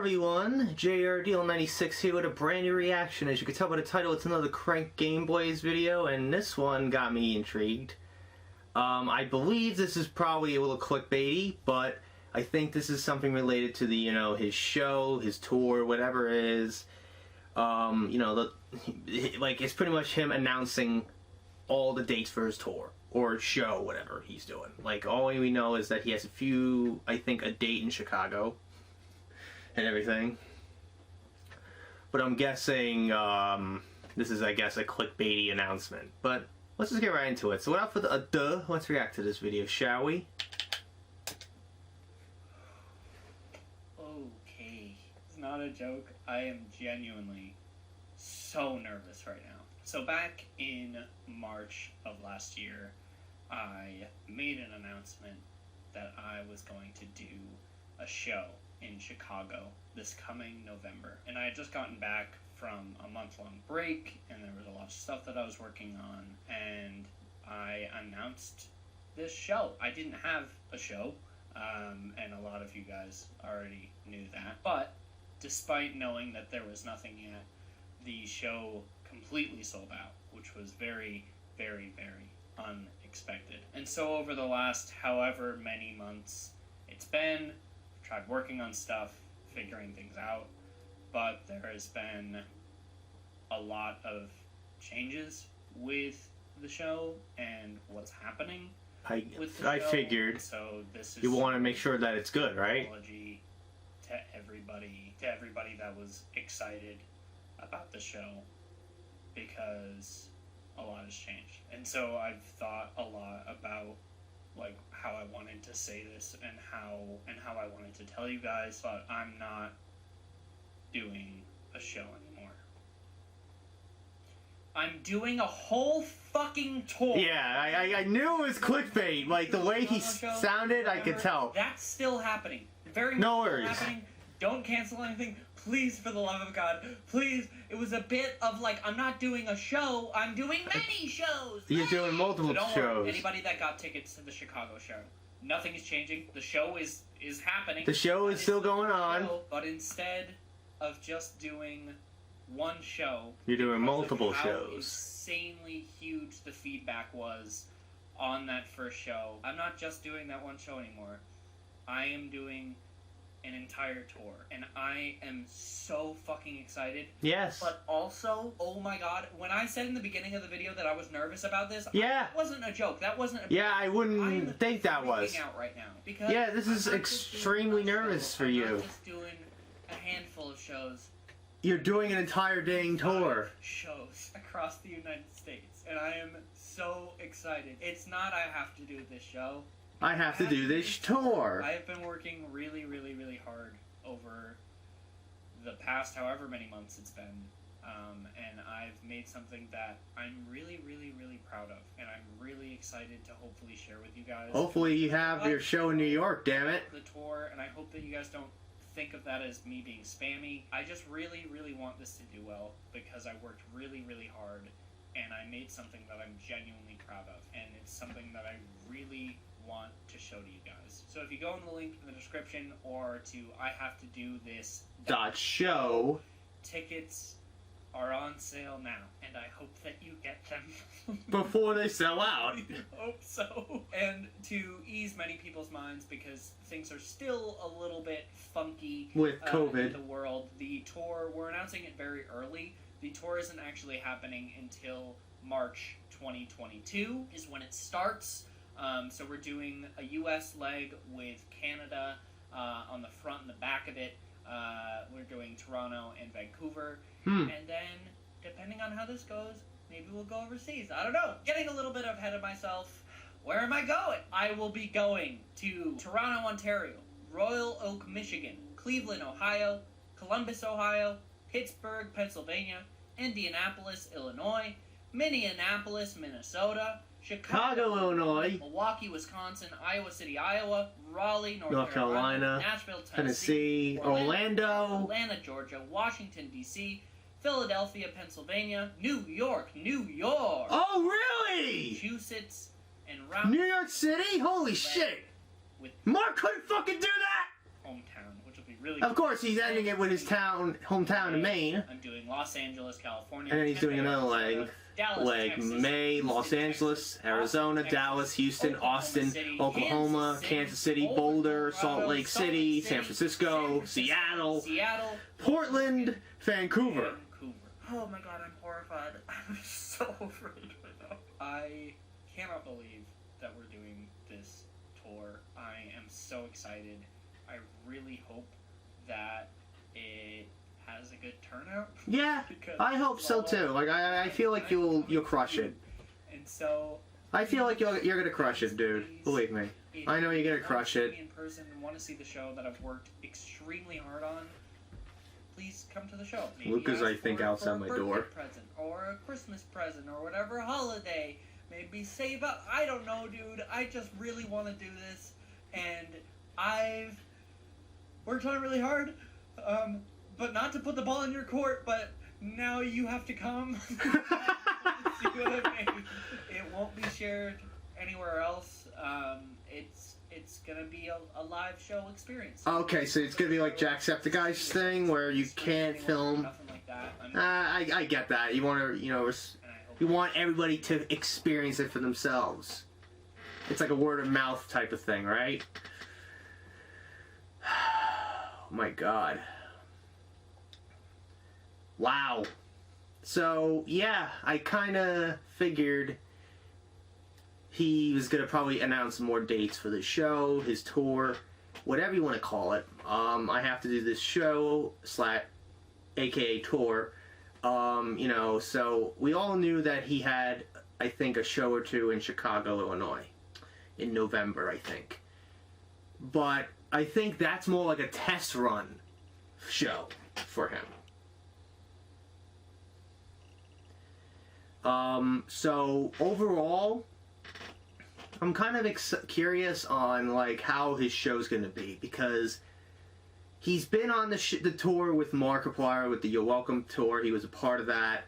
everyone, JRDL96 here with a brand new reaction. As you can tell by the title, it's another Crank Game Boys video, and this one got me intrigued. I believe this is probably a little clickbaity, but I think this is something related to the, his show, his tour, whatever it is. It's pretty much him announcing all the dates for his tour or show, whatever he's doing. Like, all we know is that he has a date in Chicago and everything. But I'm guessing this is, I guess, a clickbaity announcement. But let's just get right into it. So without further ado, let's react to this video, shall we? Okay, it's not a joke. I am genuinely so nervous right now. So back in March of last year, I made an announcement that I was going to do a show in Chicago this coming November. And I had just gotten back from a month-long break, and there was a lot of stuff that I was working on, and I announced this show. I didn't have a show, and a lot of you guys already knew that. But despite knowing that there was nothing yet, the show completely sold out, which was very, very, very unexpected. And so over the last however many months it's been, I've tried working on stuff, figuring things out, but there has been a lot of changes with the show and what's happening with the show. I figured. So this is, you want to make sure that it's good, right? Apology to everybody that was excited about the show, because a lot has changed. And so I've thought a lot about like how I wanted to say this and how I wanted to tell you guys, but I'm not doing a show anymore. I'm doing a whole fucking tour. Yeah, I knew it was clickbait. Like, the way he sounded, I could tell. That's still happening. Very no much worries. Happening. Don't cancel anything. Please, for the love of God. Please. It was a bit of like, I'm not doing a show. I'm doing many shows. You're doing multiple shows. Worry. Anybody that got tickets to the Chicago show, nothing is changing. The show is happening. The show is still going on. But instead of just doing one show, you're doing multiple how shows. Insanely huge the feedback was on that first show. I'm not just doing that one show anymore. I am doing an entire tour, and I am so fucking excited. Yes. But also, oh my god, when I said in the beginning of the video that I was nervous about this, yeah, that wasn't a joke. That wasn't a yeah, I wouldn't think that was. Out right now because yeah, this is extremely nervous for you. I'm not just doing a handful of shows. You're doing an entire dang tour. Shows across the United States, and I am so excited. It's not I have to do this show. I have to do this tour. I have been working really, really, really hard over the past however many months it's been, and I've made something that I'm really, really, really proud of, and I'm really excited to hopefully share with you guys. Hopefully you have your show in New York, damn it. The tour, and I hope that you guys don't think of that as me being spammy. I just really, really want this to do well, because I worked really, really hard, and I made something that I'm genuinely proud of, and it's something that I really want to show to you guys. So if you go in the link in the description or to IHaveToDoThis.show, tickets are on sale now, and I hope that you get them before they sell out. I hope so. And to ease many people's minds, because things are still a little bit funky with COVID in the world, the tour, we're announcing it very early. The tour isn't actually happening until March 2022 is when it starts. So we're doing a US leg with Canada on the front and the back of it. We're doing Toronto and Vancouver. And then, depending on how this goes, maybe we'll go overseas. I don't know. Getting a little bit ahead of myself. Where am I going? I will be going to Toronto, Ontario, Royal Oak, Michigan, Cleveland, Ohio, Columbus, Ohio, Pittsburgh, Pennsylvania, Indianapolis, Illinois, Minneapolis, Minnesota, Chicago, Illinois, Milwaukee, Wisconsin, Iowa City, Iowa, Raleigh, North Carolina, Nashville, Tennessee, Orlando, Atlanta, Georgia, Washington, D.C., Philadelphia, Pennsylvania, New York, oh really? Massachusetts, and New York City? Holy shit! With Mark couldn't fucking do that! hometown, which of would be really Of course, he's ending it with his hometown in Maine. I'm doing Los Angeles, California. And then he's doing another leg. Dallas, Like Texas, May, Los Houston, Angeles, Texas, Arizona, Texas, Dallas, Houston, Oklahoma Austin, City, Oklahoma, Kansas City, Boulder, Salt Lake City, San Francisco, Seattle, Portland, Vancouver. Oh my god, I'm horrified. I'm so afraid right now. I cannot believe that we're doing this tour. I am so excited. I really hope that it has a good turnout. Yeah, I hope so too. Like I feel like you'll crush it. And so I feel like you're gonna crush it, dude. Believe me. I know you're gonna crush it. In person and want to see the show that I've worked extremely hard on, please come to the show. Maybe Luca's, ask I think, for outside a my birthday door. present or a Christmas present or whatever holiday. Maybe save up. I don't know, dude. I just really want to do this, and I've worked on it really hard. But not to put the ball in your court, but now you have to come. See what I mean? It won't be shared anywhere else. It's gonna be a live show experience. Okay, so it's gonna be like Jacksepticeye's thing where you can't film. Nothing like that. I get that. You want to, you want everybody to experience it for themselves. It's like a word of mouth type of thing, right? Oh my god. Wow. So, yeah, I kind of figured he was going to probably announce more dates for the show, his tour, whatever you want to call it. I have to do this show, aka tour. So we all knew that he had, I think, a show or two in Chicago, Illinois, in November, I think. But I think that's more like a test run show for him. So overall, I'm kind of curious on like how his show's gonna be, because he's been on the tour with Markiplier with the You're Welcome tour. He was a part of that.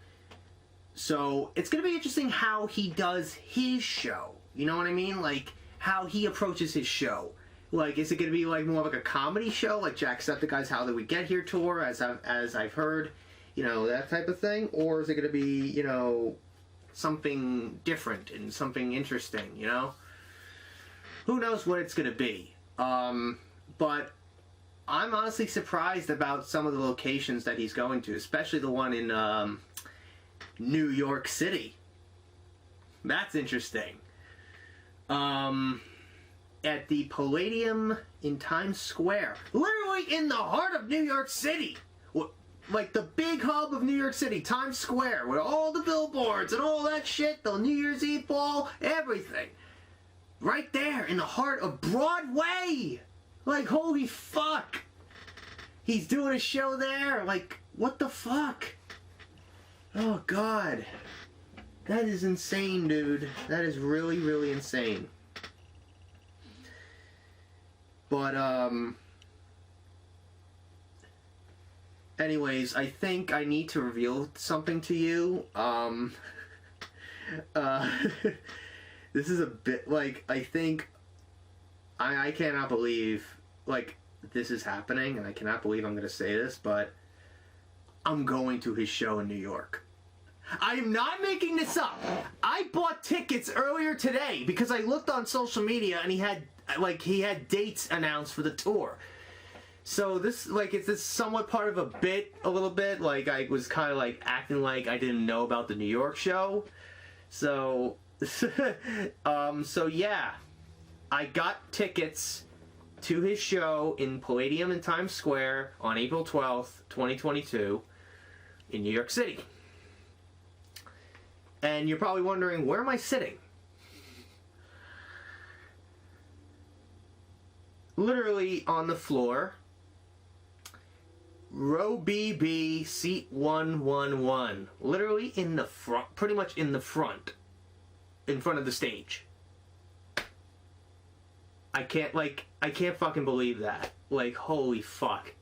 So it's gonna be interesting how he does his show. You know what I mean? Like how he approaches his show. Like, is it gonna be like more like a comedy show, like Jacksepticeye's How Did We Get Here tour, as I've heard, that type of thing, or is it gonna be something different and something interesting? Who knows what it's gonna be. But I'm honestly surprised about some of the locations that he's going to, especially the one in New York City. That's interesting. At the Palladium in Times Square. Literally in the heart of New York City. Like the big hub of New York City, Times Square, with all the billboards and all that shit, the New Year's Eve ball, everything. Right there in the heart of Broadway. Like, holy fuck. He's doing a show there. Like, what the fuck? Oh, God. That is insane, dude. That is really, really insane. But, anyways, I think I need to reveal something to you. This is a bit, like, I think, I cannot believe, like, this is happening, and I cannot believe I'm going to say this, but I'm going to his show in New York. I am not making this up. I bought tickets earlier today because I looked on social media and he had dates announced for the tour. So this, it's this somewhat part of a bit, a little bit. Like, I was kind of, acting like I didn't know about the New York show. So, so yeah. I got tickets to his show in Palladium in Times Square on April 12th, 2022 in New York City. And you're probably wondering, where am I sitting? Literally on the floor. Row BB, seat 111. Literally in the front, pretty much in front of the stage. I can't fucking believe that. Like, holy fuck.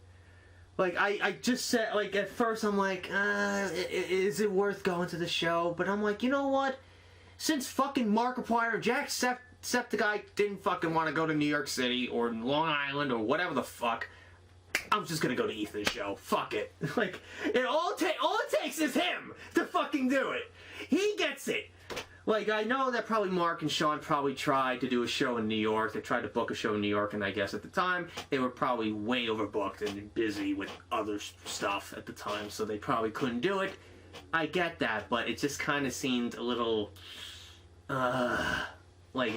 Like, I just said, at first I'm like, is it worth going to the show? But I'm like, you know what? Since fucking Markiplier, Jacksepticeye didn't fucking want to go to New York City or Long Island or whatever the fuck, I'm just gonna go to Ethan's show. Fuck it. Like, all it takes is him to fucking do it. He gets it. Like, I know that probably Mark and Sean probably tried to do a show in New York. They tried to book a show in New York, and I guess at the time, they were probably way overbooked and busy with other stuff at the time, so they probably couldn't do it. I get that, but it just kind of seemed a little, like,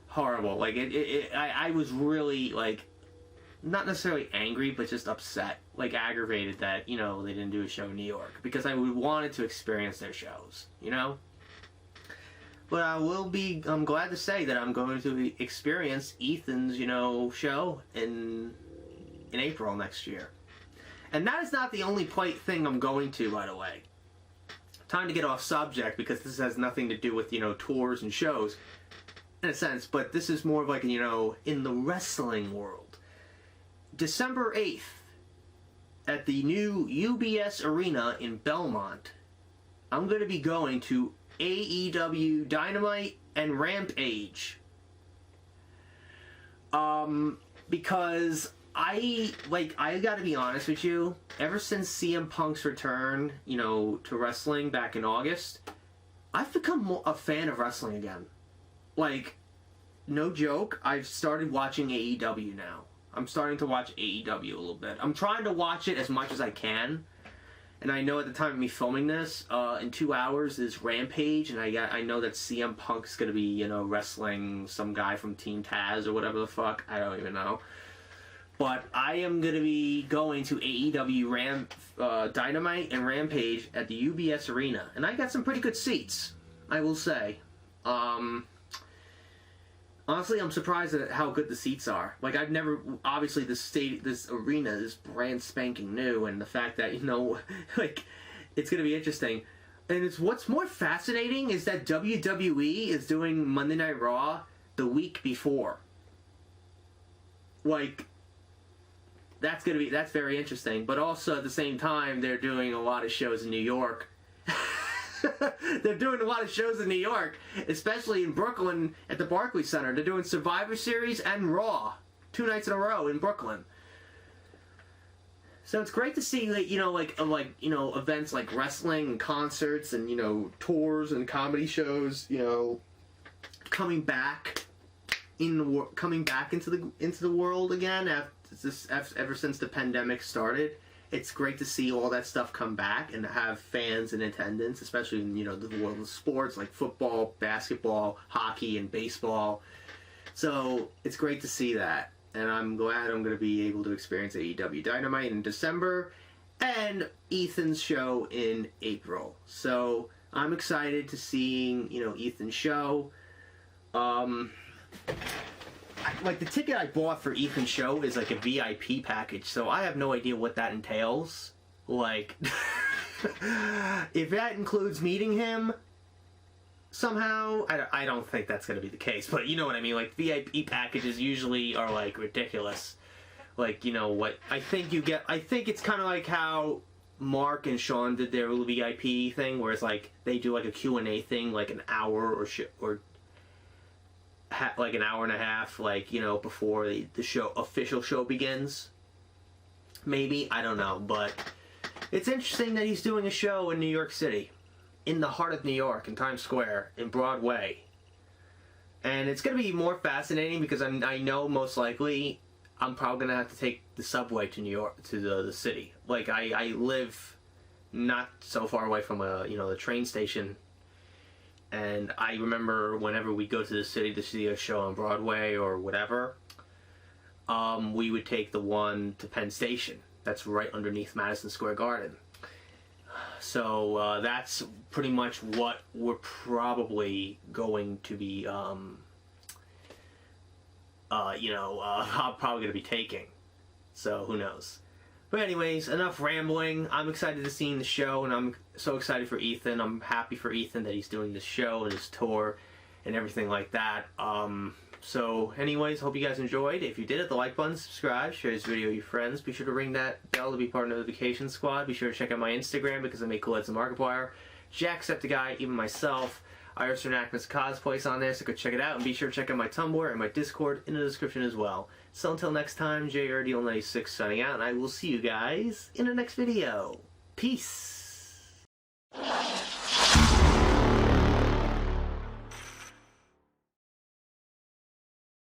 horrible. Like, I was really, like, not necessarily angry, but just upset, like aggravated that, you know, they didn't do a show in New York, because I wanted to experience their shows, you know? But I'm glad to say that I'm going to experience Ethan's, you know, show in April next year. And that is not the only thing I'm going to, by the way. Time to get off subject, because this has nothing to do with, you know, tours and shows, in a sense, but this is more of like, you know, in the wrestling world. December 8th, at the new UBS Arena in Belmont, I'm going to be going to AEW Dynamite and Rampage. Because I gotta be honest with you, ever since CM Punk's return, you know, to wrestling back in August, I've become a fan of wrestling again. Like, no joke, I've started watching AEW now. I'm starting to watch AEW a little bit. I'm trying to watch it as much as I can. And I know at the time of me filming this, in 2 hours is Rampage, and I know that CM Punk's gonna be, you know, wrestling some guy from Team Taz or whatever the fuck. I don't even know. But I am gonna be going to AEW Dynamite and Rampage at the UBS Arena. And I got some pretty good seats, I will say. Honestly, I'm surprised at how good the seats are. Like, I've never... Obviously, this arena is brand spanking new, and the fact that, you know, like, it's going to be interesting. And what's more fascinating is that WWE is doing Monday Night Raw the week before. Like, that's very interesting. But also, at the same time, they're doing a lot of shows in New York. They're doing a lot of shows in New York, especially in Brooklyn at the Barclays Center. They're doing Survivor Series and Raw 2 nights in a row in Brooklyn. So it's great to see that, you know, like you know, events like wrestling and concerts and, you know, tours and comedy shows, you know, coming back into the world again ever since the pandemic started. It's great to see all that stuff come back and to have fans in attendance, especially in, you know, the world of sports like football, basketball, hockey, and baseball. So it's great to see that. And I'm glad I'm going to be able to experience AEW Dynamite in December and Ethan's show in April. So I'm excited to seeing, you know, Ethan's show. Like, the ticket I bought for Ethan's show is like a VIP package, so I have no idea what that entails. Like, if that includes meeting him somehow, I don't think that's going to be the case, but you know what I mean. Like, VIP packages usually are, like, ridiculous. Like, you know what, I think it's kind of like how Mark and Sean did their VIP thing, where it's like, they do like a Q&A thing, like an hour or like an hour and a half, like, you know, before the official show begins. Maybe, I don't know, but it's interesting that he's doing a show in New York City, in the heart of New York, in Times Square, in Broadway. And it's going to be more fascinating because I know most likely I'm probably going to have to take the subway to New York, to the city. Like, I live not so far away from the train station. And I remember whenever we go to the city to see a show on Broadway or whatever, we would take the one to Penn Station. That's right underneath Madison Square Garden. So that's pretty much what we're probably going to be, I'm probably going to be taking. So who knows. But anyways, enough rambling. I'm excited to see the show, and I'm so excited for Ethan. I'm happy for Ethan that he's doing this show and his tour and everything like that. So anyways, hope you guys enjoyed. If you did, hit the like button, subscribe, share this video with your friends. Be sure to ring that bell to be part of the notification squad. Be sure to check out my Instagram because I make cool ads on Markiplier. Jacksepticeye, even myself. Iris Renactmus Cosplays on there, so go check it out. And be sure to check out my Tumblr and my Discord in the description as well. So until next time, JRDL96 signing out, and I will see you guys in the next video. Peace!